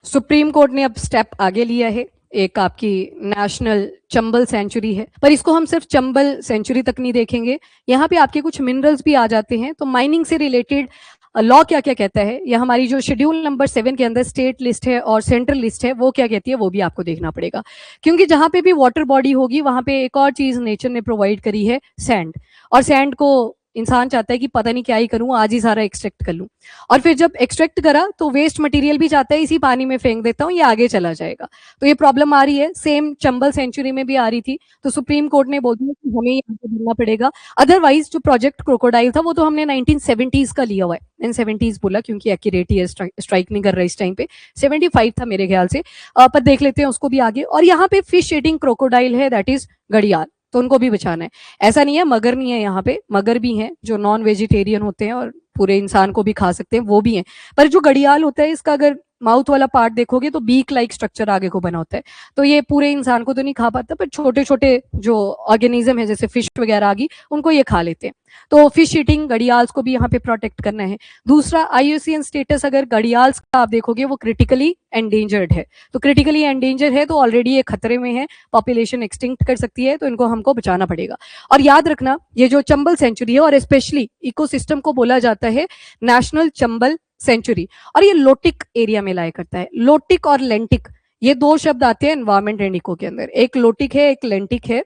Supreme court ने अब step आगे लिया है। एक आपकी नेशनल चंबल सेंचुरी है, पर इसको हम सिर्फ चंबल सेंचुरी तक नहीं देखेंगे। यहाँ पे आपके कुछ मिनरल्स भी आ जाते हैं। तो माइनिंग से रिलेटेड लॉ क्या क्या कहता है, या हमारी जो शेड्यूल नंबर 7 के अंदर स्टेट लिस्ट है और सेंट्रल लिस्ट है वो क्या कहती है, वो भी आपको देखना पड़ेगा। क्योंकि जहां पे भी वाटर बॉडी होगी वहां पे एक और चीज नेचर ने प्रोवाइड करी है, सैंड। और सैंड को इंसान चाहता है कि पता नहीं क्या ही करूं, आज ही सारा एक्सट्रैक्ट कर लूं। और फिर जब एक्सट्रैक्ट करा तो वेस्ट मटेरियल भी चाहता है इसी पानी में फेंक देता हूं, ये आगे चला जाएगा। तो ये प्रॉब्लम आ रही है, सेम चंबल सेंचुरी में भी आ रही थी। तो सुप्रीम कोर्ट ने बोल दिया कि हमें यहाँ पे भरना पड़ेगा। अदरवाइज जो प्रोजेक्ट क्रोकोडाइल था वो तो हमने 1970s का लिया हुआ है। मैंने 70s बोला क्योंकि एक्यूरेट ही स्ट्राइक नहीं कर रहा इस टाइम पे। 75 था मेरे ख्याल से, पर देख लेते हैं उसको भी आगे। और यहाँ पे फिश ईटिंग क्रोकोडाइल है, दैट इज घड़ियाल, तो उनको भी बचाना है। ऐसा नहीं है मगर नहीं है, यहाँ पे मगर भी हैं जो नॉन वेजिटेरियन होते हैं और पूरे इंसान को भी खा सकते हैं, वो भी हैं। पर जो घड़ियाल होता है इसका अगर माउथ वाला पार्ट देखोगे तो बीक लाइक स्ट्रक्चर आगे को बना होता है। तो ये पूरे इंसान को तो नहीं खा पाता, पर छोटे छोटे जो ऑर्गेनिज्म है जैसे फिश वगैरह आ गई उनको ये खा लेते हैं। तो फिश ईटिंग घड़ियाल्स को भी यहाँ पे प्रोटेक्ट करना है। दूसरा IUCN स्टेटस अगर घड़ियाल्स का आप देखोगे वो क्रिटिकली एंडेंजर्ड है। तो क्रिटिकली एंडेंजर है तो ऑलरेडी ये खतरे में है, पॉपुलेशन एक्सटिंक्ट कर सकती है, तो इनको हमको बचाना पड़ेगा। और याद रखना ये जो चंबल सेंचुरी है और स्पेशली इकोसिस्टम को बोला जाता है नेशनल चंबल सेंचुरी। और ये लोटिक एरिया में लाया करता है। लोटिक और लेंटिक ये दो शब्द आते हैं एनवायरमेंट एंड इको के अंदर, एक लोटिक है एक लेंटिक है।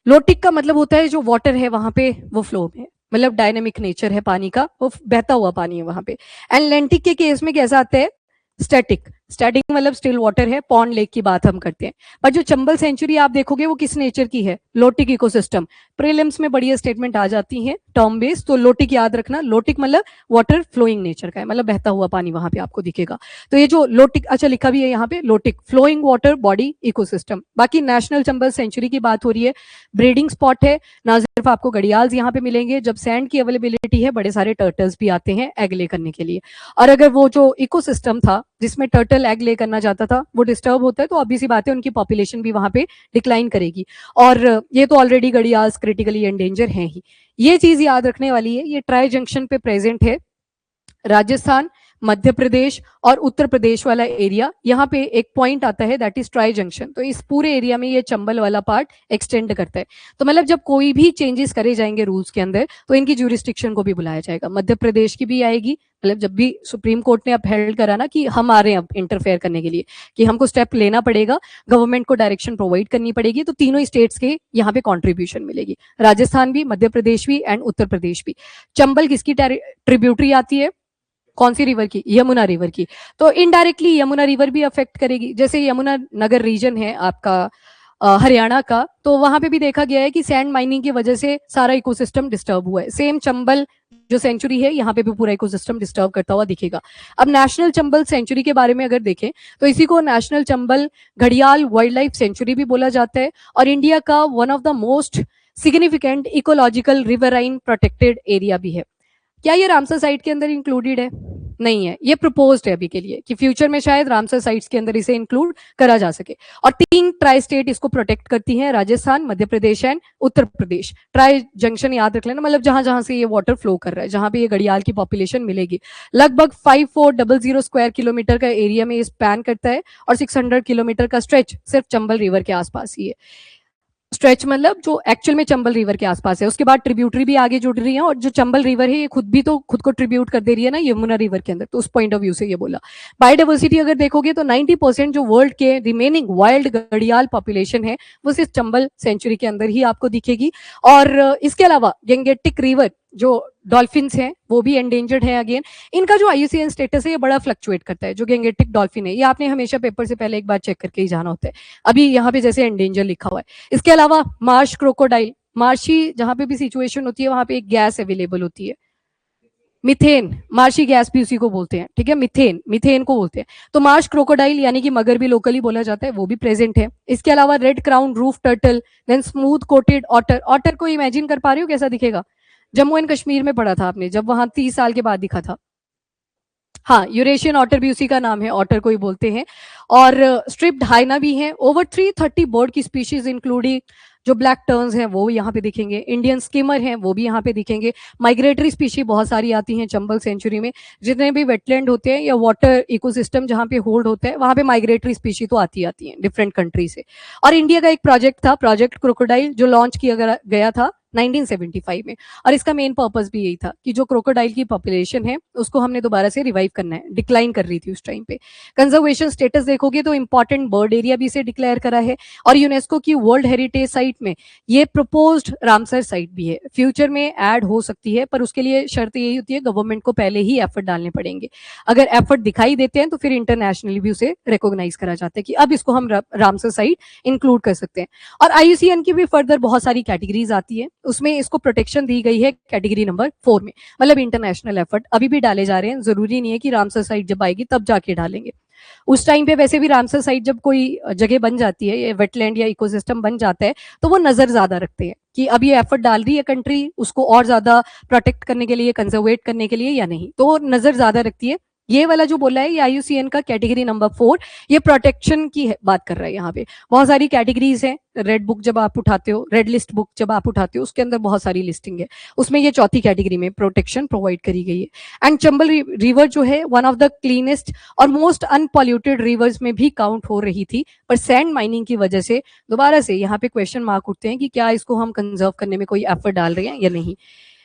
लोटिक का मतलब होता है जो वाटर है वहां पे वो फ्लो में, मतलब डायनेमिक नेचर है पानी का, वो बहता हुआ पानी है वहां पे। एंड लेंटिक के केस में कैसा आता है, स्टैटिक। स्टैटिक मतलब स्टिल वाटर है, पॉन्ड लेक की बात हम करते हैं। पर जो चंबल सेंचुरी आप देखोगे वो किस नेचर की है, लोटिक इकोसिस्टम। प्रीलिम्स में बढ़िया स्टेटमेंट आ जाती है टर्म बेस्ड, तो लोटिक याद रखना। लोटिक मतलब वाटर फ्लोइंग नेचर का है, मतलब बहता हुआ पानी वहां पे आपको दिखेगा। तो ये जो लोटिक, अच्छा लिखा भी है यहाँ पे lotic, flowing water body ecosystem. बाकी नेशनल चंबल सेंचुरी की बात हो रही है, ब्रीडिंग स्पॉट है। ना सिर्फ आपको घड़ियाल्स यहाँ पे मिलेंगे, जब सैंड की अवेलेबिलिटी है बड़े सारे टर्टल्स भी आते हैं एग ले करने के लिए। और अगर वो जो इकोसिस्टम था जिसमें टर्टल एग ले करना चाहता था वो डिस्टर्ब होता है तो ऑब्वियस सी बात है उनकी पॉपुलेशन भी वहां पे डिक्लाइन करेगी। और ये तो ऑलरेडी घड़ियाल्स क्रिटिकली एंडेंजर हैं ही। ये चीज याद रखने वाली है, ये ट्राई जंक्शन पे प्रेजेंट है। राजस्थान, मध्य प्रदेश और उत्तर प्रदेश वाला एरिया, यहाँ पे एक पॉइंट आता है दैट इज ट्राई जंक्शन। तो इस पूरे एरिया में ये चंबल वाला पार्ट एक्सटेंड करता है। तो मतलब जब कोई भी चेंजेस करे जाएंगे रूल्स के अंदर तो इनकी ज्यूरिस्डिक्शन को भी बुलाया जाएगा। मध्य प्रदेश की भी आएगी, मतलब जब भी सुप्रीम कोर्ट ने अपहेल्ड करा ना कि हम आ रहे हैं अब इंटरफेयर करने के लिए, कि हमको स्टेप लेना पड़ेगा, गवर्नमेंट को डायरेक्शन प्रोवाइड करनी पड़ेगी, तो तीनों स्टेट्स के यहाँ पे कॉन्ट्रीब्यूशन मिलेगी, राजस्थान भी, मध्य प्रदेश भी एंड उत्तर प्रदेश भी। चंबल किसकी ट्रिब्यूटरी आती है, कौन सी रिवर की, यमुना रिवर की। तो इनडायरेक्टली यमुना रिवर भी अफेक्ट करेगी। जैसे यमुना नगर रीजन है आपका हरियाणा का, तो वहां पे भी देखा गया है कि सैंड माइनिंग की वजह से सारा इकोसिस्टम डिस्टर्ब हुआ है। सेम चंबल जो सेंचुरी है यहाँ पे भी पूरा इकोसिस्टम डिस्टर्ब करता हुआ दिखेगा। अब नेशनल चंबल सेंचुरी के बारे में अगर देखें तो इसी को नेशनल चंबल घड़ियाल वाइल्ड लाइफ सेंचुरी भी बोला जाता है, और इंडिया का one of the most significant ecological riverine protected area भी है। क्या ये रामसर साइट के अंदर इंक्लूडेड है? नहीं है, ये प्रपोज्ड है अभी के लिए कि फ्यूचर में शायद रामसर साइट्स के अंदर इसे इंक्लूड करा जा सके। और 3 ट्राई स्टेट इसको प्रोटेक्ट करती हैं, Rajasthan, Madhya Pradesh and Uttar Pradesh. Tri junction याद रख लेना, मतलब जहां जहां से ये वाटर फ्लो कर रहा है, जहां पे ये घड़ियाल की पॉपुलेशन मिलेगी। लगभग 5400 स्क्वायर किलोमीटर का एरिया में ये स्पैन करता है, और 600 किलोमीटर का स्ट्रेच सिर्फ चंबल रिवर के आसपास ही है। स्ट्रेच मतलब जो एक्चुअल में चंबल रिवर के आसपास है। उसके बाद ट्रिब्यूटरी भी आगे जुड़ रही है, और जो चंबल रिवर है ये खुद भी तो खुद को ट्रिब्यूट कर दे रही है ना यमुना रिवर के अंदर, तो उस पॉइंट ऑफ व्यू से ये बोला। बायोडाइवर्सिटी अगर देखोगे तो 90% जो वर्ल्ड के रिमेनिंग वाइल्ड घड़ियाल पॉपुलेशन है वो सिर्फ चंबल सेंचुरी के अंदर ही आपको दिखेगी। और इसके अलावा गंगेटिक रिवर जो डॉल्फिन्स हैं वो भी एंडेंजर्ड है अगेन। इनका जो IUCN स्टेटस है ये बड़ा फ्लक्चुएट करता है। जो गंगेटिक डॉल्फिन है ये आपने हमेशा पेपर से पहले एक बार चेक करके ही जाना होता है। अभी यहाँ पे जैसे एंडेंजर लिखा हुआ है। इसके अलावा मार्श क्रोकोडाइल, मार्शी जहां पे भी सिचुएशन होती है वहां पे एक गैस अवेलेबल होती है, मिथेन, मार्शी गैस भी उसी को बोलते हैं, ठीक है, मिथेन, मिथेन को बोलते हैं। तो मार्श क्रोकोडाइल यानी कि मगर भी लोकली बोला जाता है, वो भी प्रेजेंट है। इसके अलावा red crowned roof turtle, then smooth coated otter. Otter को इमेजिन कर पा रही हो कैसा दिखेगा? जम्मू एंड कश्मीर में पढ़ा था आपने जब वहां 30 साल के बाद दिखा था। हाँ, यूरेशियन ऑटर भी उसी का नाम है, ऑटर को ही बोलते हैं। और स्ट्रिप्ड हाइना भी हैं। ओवर 330 बर्ड की स्पीशीज इंक्लूडिंग जो ब्लैक टर्न्स हैं वो यहाँ पे दिखेंगे, इंडियन स्किमर हैं वो भी यहाँ पे दिखेंगे, माइग्रेटरी स्पीशी बहुत सारी आती हैं चंबल सेंचुरी में, जितने भी वेटलैंड होते हैं या वाटर इकोसिस्टम जहाँ पे होल्ड होता है वहाँ पे माइग्रेटरी स्पीशी तो आती हैं डिफरेंट कंट्री से। और इंडिया का एक प्रोजेक्ट था, प्रोजेक्ट क्रोकोडाइल, जो लॉन्च किया गया था 1975 में, और इसका मेन पर्पस भी यही था कि जो क्रोकोडाइल की पॉपुलेशन है उसको हमने दोबारा से रिवाइव करना है, डिक्लाइन कर रही थी उस टाइम पे। कंजर्वेशन स्टेटस देखोगे तो इंपॉर्टेंट बर्ड एरिया भी इसे डिक्लेयर करा है, और यूनेस्को की वर्ल्ड हेरिटेज साइट में ये प्रपोज्ड रामसर साइट भी है, फ्यूचर में ऐड हो सकती है, पर उसके लिए शर्त यही होती है गवर्नमेंट को पहले ही एफर्ट डालने पड़ेंगे। अगर एफर्ट दिखाई देते हैं तो फिर इंटरनेशनली भी उसे रिकॉग्नाइज करा जाता है कि अब इसको हम रामसर साइट इंक्लूड कर सकते हैं। और IUCN की भी फर्दर बहुत सारी कैटेगरीज आती है, उसमें इसको प्रोटेक्शन दी गई है कैटेगरी नंबर 4 में, मतलब इंटरनेशनल एफर्ट अभी भी डाले जा रहे हैं, जरूरी नहीं है कि रामसर साइट जब आएगी तब जाके डालेंगे। उस टाइम पे वैसे भी रामसर साइट जब कोई जगह बन जाती है, ये वेटलैंड या इकोसिस्टम बन जाता है, तो वो नजर ज्यादा रखते हैं कि अब ये एफर्ट डाल रही है कंट्री उसको और ज्यादा प्रोटेक्ट करने के लिए, कंजर्वेट करने के लिए या नहीं, तो नजर ज्यादा रखती है। ये वाला जो बोला है ये IUCN का कैटेगरी नंबर 4, ये प्रोटेक्शन की बात कर रहा है। यहाँ पे बहुत सारी कैटेगरीज हैं, रेड बुक जब आप उठाते हो, रेड लिस्ट बुक जब आप उठाते हो, उसके अंदर बहुत सारी लिस्टिंग है, उसमें ये चौथी कैटेगरी में प्रोटेक्शन प्रोवाइड करी गई है। एंड चंबल रिवर जो है वन ऑफ द क्लीनेस्ट और मोस्ट अनपॉल्यूटेड रिवर्स में भी काउंट हो रही थी, पर सैंड माइनिंग की वजह से दोबारा से यहाँ पे क्वेश्चन मार्क उठते हैं कि क्या इसको हम कंजर्व करने में कोई एफर्ट डाल रहे हैं या नहीं।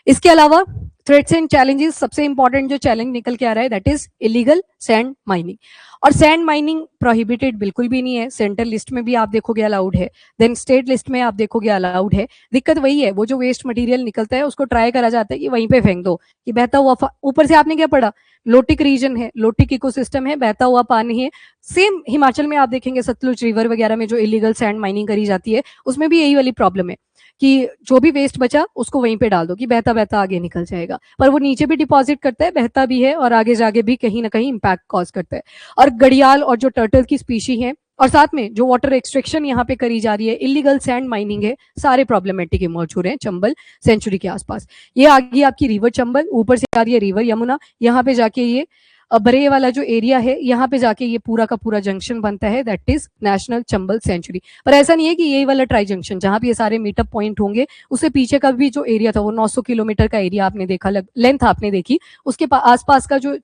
इसके अलावा थ्रेट्स एंड चैलेंजेस, सबसे इंपॉर्टेंट जो चैलेंज निकल के आ रहा है that is illegal sand mining. और सैंड माइनिंग प्रोहिबिटेड बिल्कुल भी नहीं है, सेंट्रल लिस्ट में भी आप देखोगे अलाउड है, देन स्टेट लिस्ट में आप देखोगे अलाउड है। दिक्कत वही है, वो जो वेस्ट मटेरियल निकलता है उसको ट्राई करा जाता है कि वहीं पे फेंक दो कि बहता हुआ ऊपर से आपने क्या पढ़ा, लोटिक रीजन है, लोटिक इकोसिस्टम है, बहता हुआ पानी है। सेम हिमाचल में आप देखेंगे सतलुज रिवर वगैरह में जो इलीगल सैंड माइनिंग करी जाती है उसमें भी यही वाली प्रॉब्लम है कि जो भी वेस्ट बचा उसको वहीं पे डाल दो कि बहता बहता आगे निकल जाएगा, पर वो नीचे भी डिपॉजिट करता है, बहता भी है और आगे जाके भी कहीं ना कहीं इंपैक्ट कॉज करता है। और घड़ियाल और जो टर्टल की स्पीशी है, और साथ में जो वाटर एक्सट्रैक्शन यहाँ पे करी जा रही है, इलीगल सैंड माइनिंग है, सारे प्रॉब्लमेटिक इमर्ज हो रहे हैं चंबल सेंचुरी के आसपास। ये आ गई आपकी रिवर चंबल, ऊपर से आ रही है रिवर यमुना, यहाँ पे जाके ये बरे वाला जो एरिया है यहाँ पे जाके ये पूरा का पूरा जंक्शन बनता है, that is national Chambal sanctuary. पर ऐसा नहीं है कि यही वाला ट्राई जंक्शन जहां पे ये सारे मीटअप पॉइंट होंगे, उससे पीछे का भी जो एरिया था वो 900 किलोमीटर का एरिया आपने देखा, लेंथ आपने देखी, उसके आसपास का जो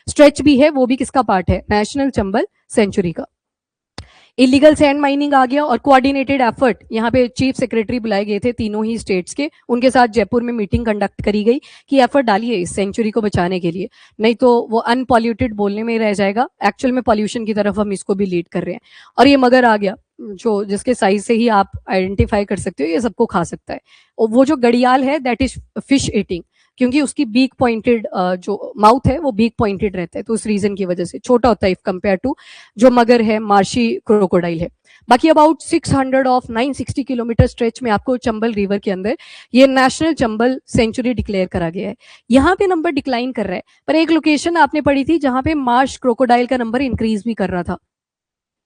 स्ट्रेच भी है वो भी किसका पार्ट है, नेशनल चंबल सेंचुरी का। इलीगल सैंड माइनिंग आ गया और कोऑर्डिनेटेड एफर्ट, यहाँ पे चीफ सेक्रेटरी बुलाए गए थे तीनों ही स्टेट्स के, उनके साथ जयपुर में मीटिंग कंडक्ट करी गई कि एफर्ट डालिए इस सेंचुरी को बचाने के लिए, नहीं तो वो अनपॉल्यूटेड बोलने में ही रह जाएगा, एक्चुअल में पॉल्यूशन की तरफ हम इसको भी लीड कर रहे हैं। और ये मगर आ गया जो जिसके साइज से ही आप आइडेंटिफाई कर सकते हो ये सबको खा सकता है, और वो जो घड़ियाल है दैट इज फिश ईटिंग, क्योंकि उसकी बीक पॉइंटेड जो माउथ है वो बीक पॉइंटेड रहता है, तो उस रीजन की वजह से छोटा होता है इफ कंपेयर टू जो मगर है, मार्शी क्रोकोडाइल है। बाकी अबाउट 600 ऑफ 960 किलोमीटर स्ट्रेच में आपको चंबल रिवर के अंदर ये नेशनल चंबल सेंचुरी डिक्लेयर करा गया है। यहाँ पे नंबर डिक्लाइन कर रहा है, पर एक लोकेशन आपने पढ़ी थी जहां पे मार्श क्रोकोडाइल का नंबर इंक्रीज भी कर रहा था,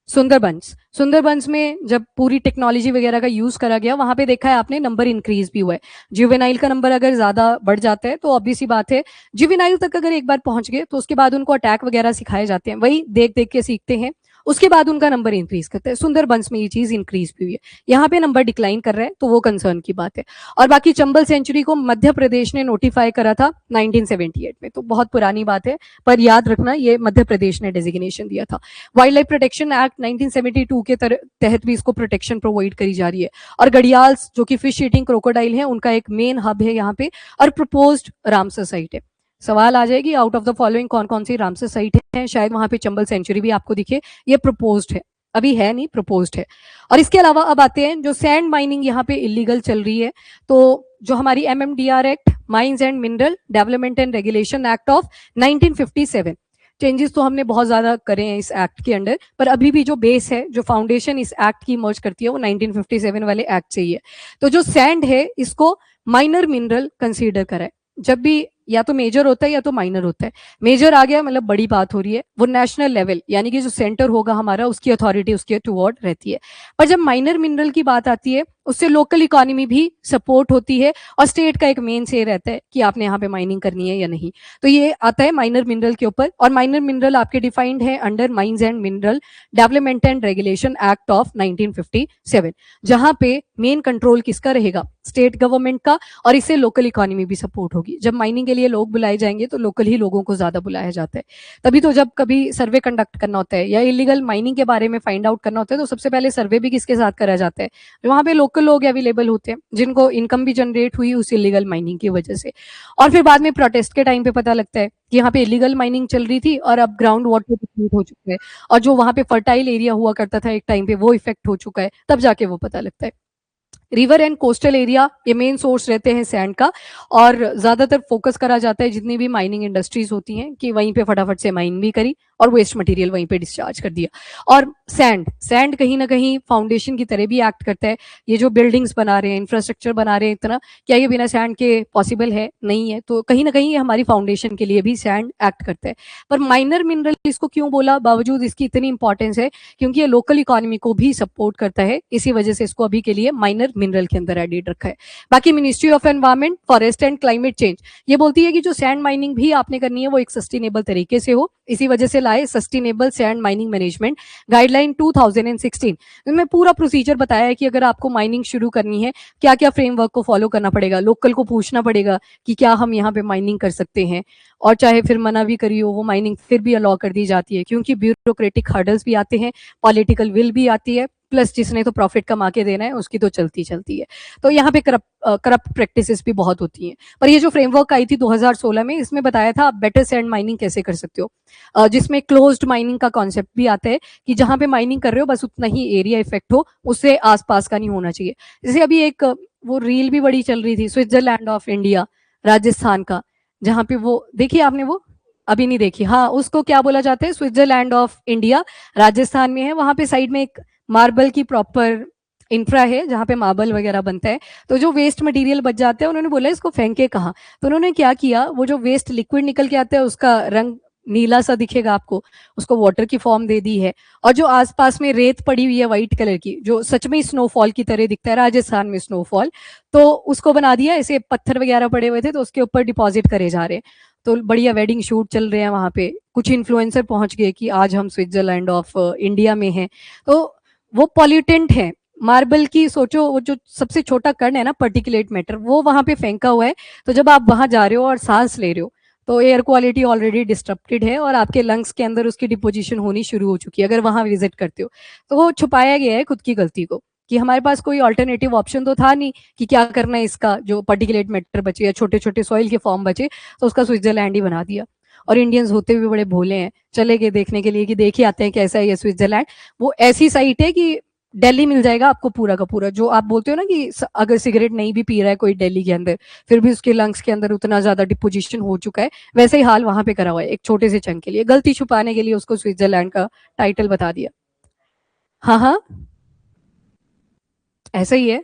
सुंदरबंस। सुंदरबंस में जब पूरी टेक्नोलॉजी वगैरह का यूज करा गया, वहां पे देखा है आपने नंबर इंक्रीज भी हुआ है। जुवेनाइल का नंबर अगर ज्यादा बढ़ जाता है तो ऑब्वियस सी बात है, जुवेनाइल तक अगर एक बार पहुंच गए तो उसके बाद उनको अटैक वगैरह सिखाए जाते हैं, वही देख देख के सीखते हैं, उसके बाद उनका नंबर इंक्रीज करता है। सुंदरबंस में ये चीज इंक्रीज भी हुई है, यहाँ पे नंबर डिक्लाइन कर रहा है तो वो कंसर्न की बात है। और बाकी चंबल सेंचुरी को मध्य प्रदेश ने नोटिफाई करा था 1978 में, तो बहुत पुरानी बात है, पर याद रखना ये मध्य प्रदेश ने डेजिग्नेशन दिया था। वाइल्ड लाइफ प्रोटेक्शन एक्ट 1972 के तहत भी इसको प्रोटेक्शन प्रोवाइड करी जा रही है। और घड़ियाल जो कि फिश ईटिंग क्रोकोडाइल है, उनका एक मेन हब है यहाँ पे, और प्रपोज्ड रामसर साइट है। सवाल आ जाएगी आउट ऑफ द फॉलोइंग कौन कौन सी रामसर साइट है, शायद वहां पे चंबल सेंचुरी भी आपको दिखे, ये प्रपोज्ड है, अभी है नहीं, प्रपोज्ड है। और इसके अलावा अब आते हैं जो सैंड माइनिंग यहाँ पे इलीगल चल रही है, तो जो हमारी MMDR act, mines and mineral development and regulation act of 1957, changes तो हमने बहुत ज्यादा करे हैं इस एक्ट के अंडर, पर अभी भी जो बेस है, जो फाउंडेशन इस एक्ट की इमर्ज करती है वो 1957 वाले एक्ट से ही है। तो जो सैंड है इसको माइनर मिनरल कंसीडर करा है, जब भी या तो मेजर होता है या तो माइनर होता है। मेजर आ गया मतलब बड़ी बात हो रही है, वो नेशनल लेवल यानी कि जो सेंटर होगा हमारा उसकी अथॉरिटी उसके टुवर्ड रहती है। पर जब माइनर मिनरल की बात आती है उससे लोकल इकोनॉमी भी सपोर्ट होती है और स्टेट का एक मेन से रहता है कि आपने यहाँ पे माइनिंग करनी है या नहीं। तो ये आता है माइनर मिनरल के ऊपर, और माइनर मिनरल आपके डिफाइंड है under mines and mineral development and regulation act of 1957, जहां पे मेन कंट्रोल किसका रहेगा, स्टेट गवर्नमेंट का, और इससे लोकल इकोनॉमी भी सपोर्ट होगी। जब माइनिंग के लिए लोग बुलाए जाएंगे तो लोकल ही लोगों को ज्यादा बुलाया जाता है। तभी तो जब कभी सर्वे कंडक्ट करना होता है या इलीगल माइनिंग के बारे में फाइंड आउट करना होता है तो सबसे पहले सर्वे भी किसके साथ करा जाता है, वहां पे लोकल लोग अवेलेबल होते हैं जिनको इनकम भी जनरेट हुई उस इलीगल माइनिंग की वजह से। और फिर बाद में प्रोटेस्ट के टाइम पे पता लगता है कि यहाँ पे इलीगल माइनिंग चल रही थी और अब ग्राउंड वाटर डिप्लीट हो चुका है, और जो वहां पे फर्टाइल एरिया हुआ करता था एक टाइम पे वो इफेक्ट हो चुका है, तब जाके वो पता लगता है। रिवर एंड कोस्टल एरिया ये मेन सोर्स रहते हैं सैंड का, और ज्यादातर फोकस करा जाता है जितनी भी माइनिंग इंडस्ट्रीज होती हैं कि वहीं पे फटाफट से माइन भी करी और वेस्ट मटेरियल वहीं पे डिस्चार्ज कर दिया। और सैंड सैंड कहीं ना कहीं फाउंडेशन की तरह भी एक्ट करता है। ये जो बिल्डिंग्स बना रहे हैं, इंफ्रास्ट्रक्चर बना रहे हैं इतना, क्या ये बिना सैंड के पॉसिबल है, नहीं है। तो कहीं ना कहीं ये हमारी फाउंडेशन के लिए भी सैंड एक्ट करता है। पर माइनर मिनरल इसको क्यों बोला, बावजूद इसकी इतनी इंपॉर्टेंस है क्योंकि ये लोकल इकोनॉमी को भी सपोर्ट करता है, इसी वजह से इसको अभी के लिए माइनर मिनरल के अंदर एडिट रखा है। बाकी ministry of environment, forest and climate change ये बोलती है कि जो सैंड माइनिंग भी आपने करनी है वो एक सस्टेनेबल तरीके से हो, इसी वजह से लाए sustainable sand mining management guideline 2016। इनमें पूरा प्रोसीजर बताया है कि अगर आपको माइनिंग शुरू करनी है क्या क्या फ्रेमवर्क को फॉलो करना पड़ेगा, लोकल को पूछना पड़ेगा कि क्या हम यहाँ पे माइनिंग कर सकते हैं, और चाहे फिर मना भी करी हो वो माइनिंग फिर भी अलाउ कर दी जाती है, क्योंकि ब्यूरोक्रेटिक हर्डल्स भी आते हैं, पॉलिटिकल विल भी आती है, प्लस जिसने तो प्रॉफिट कमा के देना है उसकी तो चलती चलती है। तो यहाँ पे करप्ट प्रैक्टिसेस भी बहुत होती हैं। पर ये जो फ्रेमवर्क आई थी 2016 में, इसमें बताया था आप बेटर सैंड माइनिंग कैसे कर सकते हो, जिसमें क्लोज्ड माइनिंग का कॉन्सेप्ट भी आता है कि जहां पे माइनिंग कर रहे हो बस उतना ही एरिया इफेक्ट हो, उससे आसपास का नहीं होना चाहिए। जैसे अभी एक वो रील भी बड़ी चल रही थी, स्विट्जरलैंड ऑफ इंडिया, राजस्थान का, जहां पे वो देखिए आपने, वो अभी नहीं देखी, हाँ, उसको क्या बोला जाता है, स्विट्जरलैंड ऑफ इंडिया, राजस्थान में है। वहां पे साइड में एक मार्बल की प्रॉपर इंफ्रा है जहाँ पे मार्बल वगैरह बनता है। तो जो वेस्ट मटेरियल बच जाता है उन्होंने बोला इसको फेंके कहाँ, तो उन्होंने क्या किया, वो जो वेस्ट लिक्विड निकल के आता है उसका रंग नीला सा दिखेगा आपको, उसको वाटर की फॉर्म दे दी है। और जो आसपास में रेत पड़ी हुई है व्हाइट कलर की, जो सच में स्नोफॉल की तरह दिखता है, राजस्थान में स्नोफॉल, तो उसको बना दिया, ऐसे पत्थर वगैरह पड़े हुए थे तो उसके ऊपर डिपॉजिट करे जा रहे हैं। तो बढ़िया वेडिंग शूट चल रहे हैं वहां पे, कुछ इन्फ्लुएंसर पहुंच गए कि आज हम स्विट्जरलैंड ऑफ इंडिया में हैं। तो वो पॉल्यूटेंट है मार्बल की, सोचो वो जो सबसे छोटा कण है ना पर्टिकुलेट मैटर, वो वहां पे फेंका हुआ है। तो जब आप वहां जा रहे हो और सांस ले रहे हो तो एयर क्वालिटी ऑलरेडी डिस्टर्बटेड है और आपके लंग्स के अंदर उसकी डिपोजिशन होनी शुरू हो चुकी है अगर वहां विजिट करते हो। तो वो छुपाया गया है खुद की गलती को, कि हमारे पास कोई ऑल्टरनेटिव ऑप्शन तो था नहीं कि क्या करना है, इसका जो पर्टिकुलेट मैटर बचे या छोटे छोटे सॉइल के फॉर्म बचे तो उसका स्विट्जरलैंड ही बना दिया। और इंडियंस होते हुए बड़े भोले हैं, चले गए देखने के लिए कि देख ही आते हैं कैसा है ये स्विट्जरलैंड। वो ऐसी साइट है कि दिल्ली मिल जाएगा आपको पूरा का पूरा। जो आप बोलते हो ना कि अगर सिगरेट नहीं भी पी रहा है कोई दिल्ली के अंदर, फिर भी उसके लंग्स के अंदर उतना ज्यादा डिपोजिशन हो चुका है, वैसे ही हाल वहां पे करा हुआ है। एक छोटे से चंग के लिए, गलती छुपाने के लिए उसको स्विट्जरलैंड का टाइटल बता दिया। हाँ हाँ, ऐसा ही है,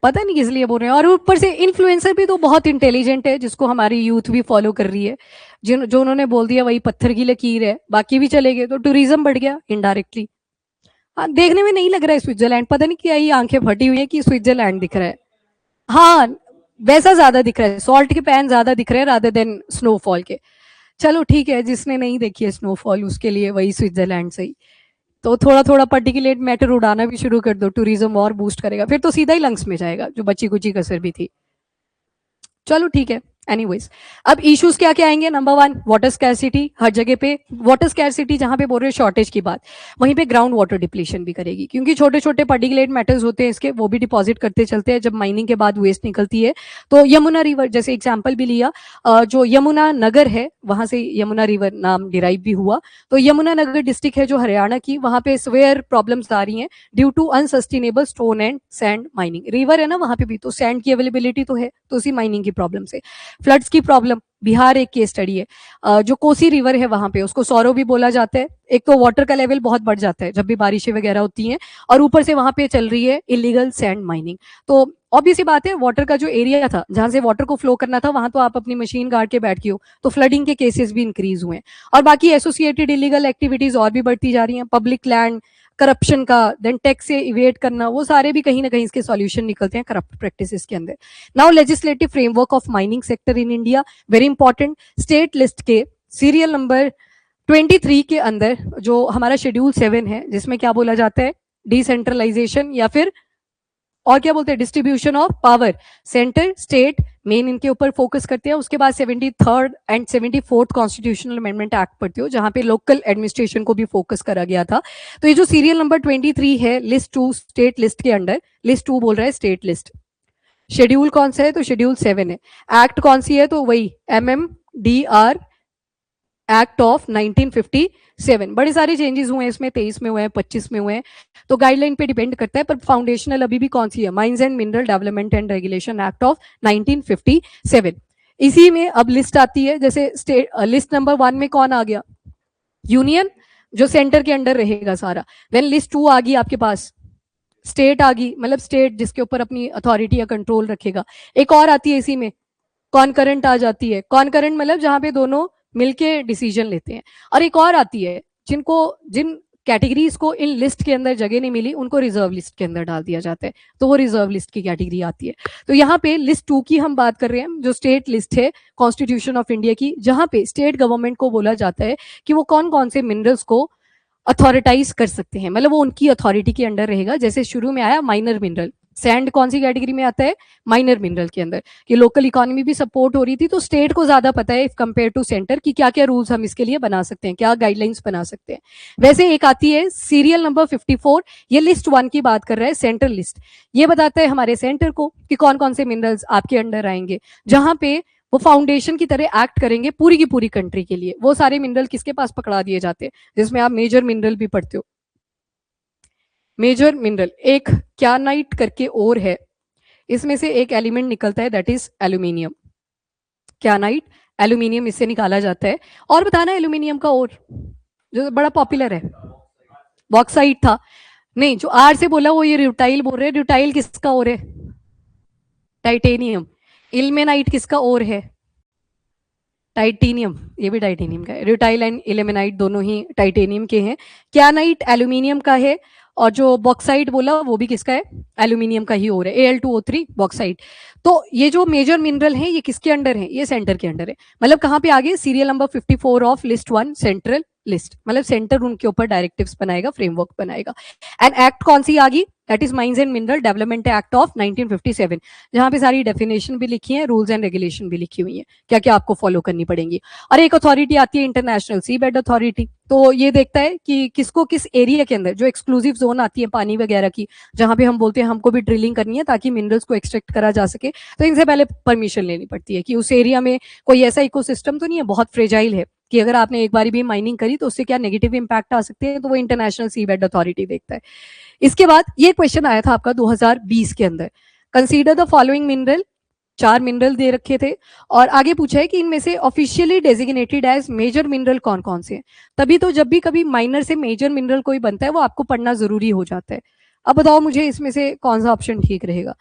पता नहीं किस लिए बोल रहे हैं। और ऊपर से इन्फ्लुएंसर भी तो बहुत इंटेलिजेंट है जिसको हमारी यूथ भी फॉलो कर रही है, जिन जो उन्होंने बोल दिया वही पत्थर की लकीर है, बाकी भी चले गए तो टूरिज्म बढ़ गया इनडायरेक्टली। हाँ, देखने में नहीं लग रहा है स्विट्जरलैंड, पता नहीं क्या ये आंखें फटी हुई है कि स्विट्जरलैंड दिख रहा है। हाँ, वैसा ज्यादा दिख रहा है, सॉल्ट के पैन ज्यादा दिख रहे हैं रादर देन स्नोफॉल के। चलो ठीक है, जिसने नहीं देखी है स्नोफॉल उसके लिए वही स्विट्जरलैंड सही। तो थोड़ा थोड़ा पर्टिकुलेट मैटर उड़ाना भी शुरू कर दो, टूरिज्म और बूस्ट करेगा, फिर तो सीधा ही लंग्स में जाएगा जो बची कुची कसर भी थी। चलो ठीक है, एनीवेज। अब इश्यूज क्या क्या आएंगे, नंबर 1 वाटर स्कैरसिटी, हर जगह पे वाटर स्कैरसिटी, जहां पे बोल रहे हैं शॉर्टेज की बात, वहीं पे ग्राउंड वाटर डिप्लीशन भी करेगी, क्योंकि छोटे छोटे पर्टिकुलेट मेटल्स होते हैं इसके, वो भी डिपॉजिट करते चलते हैं जब माइनिंग के बाद वेस्ट निकलती है। तो यमुना रिवर जैसे एग्जाम्पल भी लिया, जो यमुना नगर है वहां से यमुना रिवर नाम डिराइव भी हुआ। तो यमुना नगर डिस्ट्रिक्ट है जो हरियाणा की, वहां पे स्वेयर प्रॉब्लम्स आ रही हैं due to unsustainable stone and sand mining. River है ना वहां पे भी, तो सैंड की अवेलेबिलिटी तो है, तो उसी माइनिंग की प्रॉब्लम से। फ्लड्स की प्रॉब्लम, बिहार एक केस स्टडी है, जो कोसी रिवर है वहां पे, उसको सौरो भी बोला जाता है। एक तो वाटर का लेवल बहुत बढ़ जाता है जब भी बारिशें वगैरह होती हैं, और ऊपर से वहां पे चल रही है इलीगल सैंड माइनिंग। तो ऑब्वियस सी बात है, वाटर का जो एरिया था जहां से वाटर को फ्लो करना था वहां तो आप अपनी मशीन गाड़ के बैठ गए हो, तो फ्लडिंग के केसेस भी इंक्रीज हुए हैं। और बाकी एसोसिएटेड इलीगल एक्टिविटीज और भी बढ़ती जा रही हैं, पब्लिक लैंड करप्शन का, देन टैक्स से इवेट करना, वो सारे भी कहीं ना कहीं इसके सॉल्यूशन निकलते हैं करप्ट प्रैक्टिसेस के अंदर. Now legislative framework of mining sector in India, very important. State list के सीरियल नंबर 23 के अंदर जो हमारा शेड्यूल 7 है, जिसमें क्या बोला जाता है, डिसेंट्रलाइजेशन या फिर और क्या बोलते हैं, distribution of power, centre state main इनके ऊपर फोकस करते हैं. उसके बाद 73rd and 74th constitutional amendment act पढ़ते हो, जहां पे लोकल एडमिनिस्ट्रेशन को भी फोकस करा गया था. तो ये जो सीरियल नंबर 23 है लिस्ट 2 स्टेट लिस्ट के अंडर, लिस्ट 2 बोल रहा है स्टेट लिस्ट. शेड्यूल कौन सा है, तो शेड्यूल 7 है. एक्ट कौन सी है, तो वही MMDR एक्ट ऑफ 1957. बड़े सारे चेंजेस हुए हैं इसमें, 23 में हुए हैं, 25 में हुए हैं, तो गाइडलाइन पे डिपेंड करता है. पर फाउंडेशनल अभी भी कौन सी है, mines and mineral development and regulation act of 1957. इसी में अब लिस्ट आती है, जैसे स्टेट लिस्ट नंबर 1 में कौन आ गया, यूनियन, जो सेंटर के अंडर रहेगा सारा. देन लिस्ट 2 आ गई आपके पास, स्टेट आ गई, मतलब स्टेट जिसके ऊपर अपनी अथॉरिटी या कंट्रोल रखेगा. एक और आती है इसी में, कॉनकरेंट आ जाती है. कॉनकरेंट मतलब जहां पे दोनों मिलके डिसीजन लेते हैं. और एक और आती है, जिन कैटेगरीज को इन लिस्ट के अंदर जगह नहीं मिली, उनको रिजर्व लिस्ट के अंदर डाल दिया जाता है, तो वो रिजर्व लिस्ट की कैटेगरी आती है. तो यहाँ पे लिस्ट 2 की हम बात कर रहे हैं, जो स्टेट लिस्ट है कॉन्स्टिट्यूशन ऑफ इंडिया की, जहां पे स्टेट गवर्नमेंट को बोला जाता है कि वो कौन कौन से मिनरल्स को अथॉरिटाइज कर सकते हैं, मतलब वो उनकी अथॉरिटी के अंडर रहेगा. जैसे शुरू में आया माइनर मिनरल, सैंड कौन सी कैटेगरी में आता है, माइनर मिनरल के अंदर, कि लोकल इकोनॉमी भी सपोर्ट हो रही थी, तो स्टेट को ज्यादा पता है इफ कंपेयर टू सेंटर कि क्या क्या रूल्स हम इसके लिए बना सकते हैं, क्या गाइडलाइंस बना सकते हैं. वैसे एक आती है सीरियल नंबर 54, ये लिस्ट 1 की बात कर रहा है, सेंट्रल लिस्ट. ये बताता है हमारे सेंटर को कि कौन कौन से मिनरल्स आपके अंडर आएंगे, जहां पे वो फाउंडेशन की तरह एक्ट करेंगे पूरी की पूरी कंट्री के लिए. वो सारे मिनरल किसके पास पकड़ा दिए जाते हैं, जिसमें आप मेजर मिनरल भी पढ़ते हो. मेजर मिनरल एक क्यानाइट करके और है, इसमें से एक एलिमेंट निकलता है, दैट इज एल्यूमिनियम. क्यानाइट, एल्यूमिनियम इससे निकाला जाता है. और बताना एल्यूमिनियम का और जो बड़ा पॉपुलर है, बॉक्साइट था. नहीं, जो आर से बोला वो ये र्यूटाइल बोल रहे हैं. र्यूटाइल किसका और है, टाइटेनियम. इल्मेनाइट किसका और है, टाइटेनियम, ये भी टाइटेनियम का है. र्यूटाइल एंड इल्मेनाइट दोनों ही टाइटेनियम के हैं. क्यानाइट एल्यूमिनियम का है, और जो बॉक्साइट बोला वो भी किसका है, एल्यूमिनियम का ही हो रहा है, Al2O3 बॉक्साइट. तो ये जो मेजर मिनरल है ये किसके अंडर है, ये सेंटर के अंडर है. मतलब कहाँ पे आगे, serial number 54 of list 1 central list, मतलब सेंटर उनके ऊपर डायरेक्टिव्स बनाएगा, फ्रेमवर्क बनाएगा. एंड एक्ट कौन सी आ गई, that is mines and mineral development act of 1957, जहां पे सारी डेफिनेशन भी लिखी है, रूल्स एंड रेगुलेशन भी लिखी हुई है, क्या क्या आपको फॉलो करनी पड़ेंगी. और एक अथॉरिटी आती है इंटरनेशनल सी बेड अथॉरिटी. तो ये देखता है कि किसको किस एरिया के अंदर, जो एक्सक्लूसिव जोन आती है पानी वगैरह की, जहां पे हम बोलते हैं हमको भी ड्रिलिंग करनी है ताकि मिनरल्स को एक्सट्रैक्ट करा जा सके, तो इनसे पहले परमिशन लेनी पड़ती है कि उस एरिया में कोई ऐसा इकोसिस्टम तो नहीं है, बहुत फ्रेजाइल है, कि अगर आपने एक बार भी माइनिंग करी तो उससे क्या नेगेटिव इंपैक्ट आ सकते हैं, तो वो इंटरनेशनल सी बेड अथॉरिटी देखता है. इसके बाद ये क्वेश्चन आया था आपका 2020 के अंदर, consider the following mineral, 4 mineral दे रखे थे, और आगे पूछा है कि इनमें से officially designated as major mineral कौन कौन से हैं. तभी तो जब भी कभी माइनर से मेजर मिनरल कोई बनता है वो आपको पढ़ना जरूरी हो जाता है. अब बताओ मुझे इसमें से कौन सा ऑप्शन ठीक रहेगा.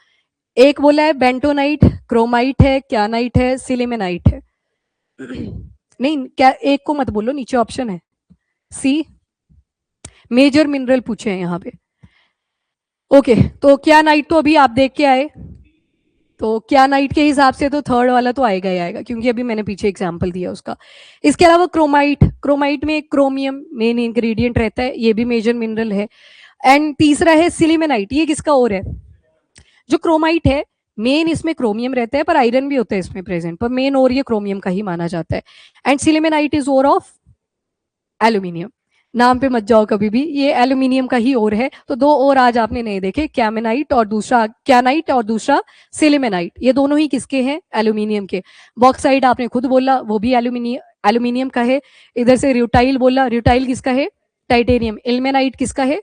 एक बोला है बेंटोनाइट, क्रोमाइट है, क्यानाइट है, सिलिमेनाइट है. नहीं, क्या एक को मत बोलो, नीचे ऑप्शन है सी, मेजर मिनरल पूछे हैं यहाँ पे. ओके, तो क्यानाइट तो अभी आप देख के आए, तो क्यानाइट के हिसाब से तो थर्ड वाला तो आएगा ही आएगा, क्योंकि अभी मैंने पीछे एग्जांपल दिया उसका. इसके अलावा क्रोमाइट, क्रोमाइट में क्रोमियम मेन इंग्रेडिएंट रहता है, ये भी मेजर मिनरल है. एंड तीसरा है सिलिमेनाइट, ये किसका और है, जो क्रोमाइट है मेन इसमें क्रोमियम रहता है, पर आयरन भी होता है इसमें प्रेजेंट, पर मेन और ये क्रोमियम का ही माना जाता है. एंड सिलिमेनाइट इज और ऑफ एल्यूमिनियम. नाम पे मत जाओ कभी भी, ये एल्यूमिनियम का ही और है. तो 2 और आज आपने नहीं देखे, कैमेनाइट और दूसरा क्यानाइट और दूसरा सिलिमेनाइट, ये दोनों ही किसके हैं, एल्यूमिनियम के. बॉक्साइट आपने खुद बोला वो भी एल्यूमिनियम का है. इधर से र्यूटाइल बोला, र्यूटाइल किसका है, टाइटेनियम. इल्मेनाइट किसका है,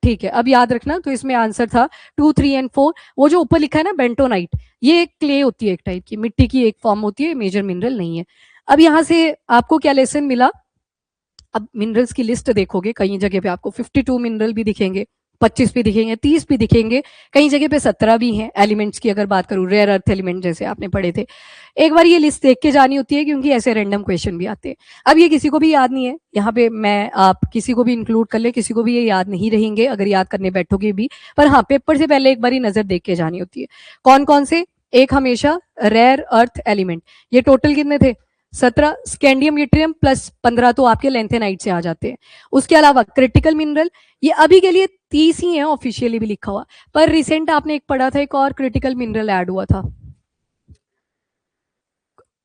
ठीक है. अब याद रखना, तो इसमें आंसर था 2, 3 एंड 4. वो जो ऊपर लिखा है ना बेंटोनाइट, ये एक क्ले होती है, एक टाइप की मिट्टी की एक फॉर्म होती है, मेजर मिनरल नहीं है. अब यहाँ से आपको क्या लेसन मिला, अब मिनरल्स की लिस्ट देखोगे कई जगह पे आपको 52 मिनरल भी दिखेंगे, 25 भी दिखेंगे, 30 भी दिखेंगे, कई जगह पे 17 भी हैं एलिमेंट्स की अगर बात करूँ, रेयर अर्थ एलिमेंट जैसे आपने पढ़े थे। एक बार ये लिस्ट देख के जानी होती है क्योंकि ऐसे रैंडम क्वेश्चन भी आते हैं। अब ये किसी को भी याद नहीं है, यहाँ पे मैं आप किसी को भी इंक्लूड कर ले, किसी को भी ये याद नहीं रहेंगे अगर याद करने बैठोगे भी, पर हाँ पेपर से पहले एक बार ही नजर देख के जानी होती है। कौन कौन से? एक हमेशा रेयर अर्थ एलिमेंट, ये टोटल कितने थे? 17। स्कैंडियम यूट्रियम प्लस 15 तो आपके लेंथेनाइट से आ जाते हैं। उसके अलावा क्रिटिकल मिनरल, ये अभी के लिए 30 ही है ऑफिशियली भी लिखा हुआ, पर रिसेंट आपने एक पढ़ा था, एक और क्रिटिकल मिनरल ऐड हुआ था,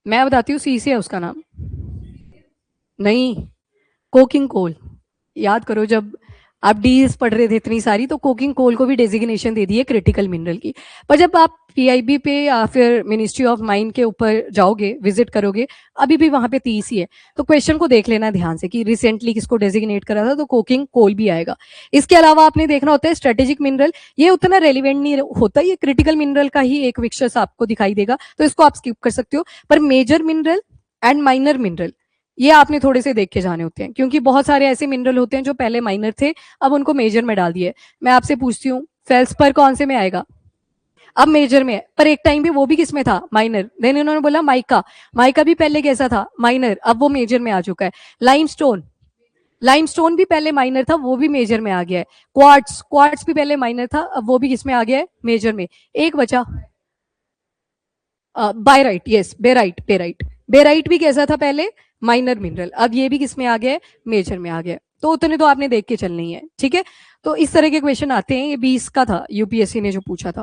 मैं बताती हूँ, सी से है उसका नाम। नहीं, कोकिंग कोल। याद करो जब आप डीज पढ़ रहे थे इतनी सारी, तो कोकिंग कोल को भी डेजिग्नेशन दे दी है क्रिटिकल मिनरल की। पर जब आप पीआईबी पे या फिर मिनिस्ट्री ऑफ माइन के ऊपर जाओगे, विजिट करोगे, अभी भी वहां पे 30 ही है। तो क्वेश्चन को देख लेना ध्यान से कि रिसेंटली किसको डेजिग्नेट करा था, तो कोकिंग कोल भी आएगा। इसके अलावा आपने देखना होता है स्ट्रेटेजिक मिनरल, ये उतना रेलिवेंट नहीं होता, ये क्रिटिकल मिनरल का ही एक विशेष आपको दिखाई देगा, तो इसको आप स्किप कर सकते हो। पर major mineral and minor mineral, ये आपने थोड़े से देख के जाने होते हैं, क्योंकि बहुत सारे ऐसे मिनरल होते हैं जो पहले माइनर थे, अब उनको मेजर में डाल दिए। मैं आपसे पूछती हूँ, फेल्सपर कौन से में आएगा? अब मेजर में है, पर एक टाइम पे वो भी किस में था? माइनर। देन उन्होंने बोला माइका, माइका भी पहले कैसा था? माइनर, अब वो मेजर में आ चुका है। लाइमस्टोन, लाइमस्टोन भी पहले माइनर था, वो भी मेजर में आ गया है। क्वार्ट्स, क्वार्ट्स भी पहले माइनर था, अब वो भी किस में आ गया है? मेजर में। एक बचा बायराइट, यस बेराइट, बेराइट, बेराइट भी कैसा था पहले? माइनर मिनरल, अब ये भी किस में आ गया है? मेजर में आ गया। तो उतने तो आपने देख के चलनी है, ठीक है। तो इस तरह के क्वेश्चन आते हैं, ये 20 का था यूपीएससी ने जो पूछा था।